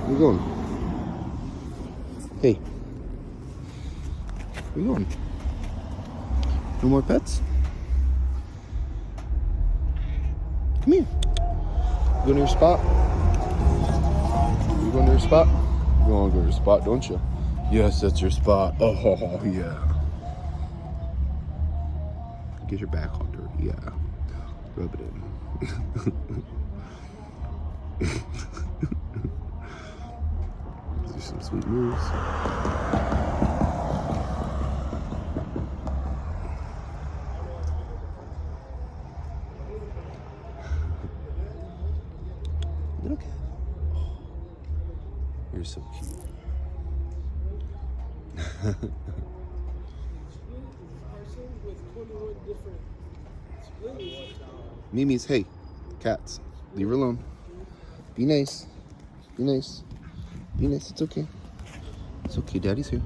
Where you going? Hey. Where you going? No more pets? Come here. You going to your spot? You going to your spot? You want to go to your spot, don't you? Yes, that's your spot. Oh, yeah. Get your back all dirty, yeah. Rub it in. Do some sweet moves. Little cat. You're so cute. Mimi's, hey, cats, leave her alone. Be nice. Be nice. Be nice. It's okay. It's okay. Daddy's here.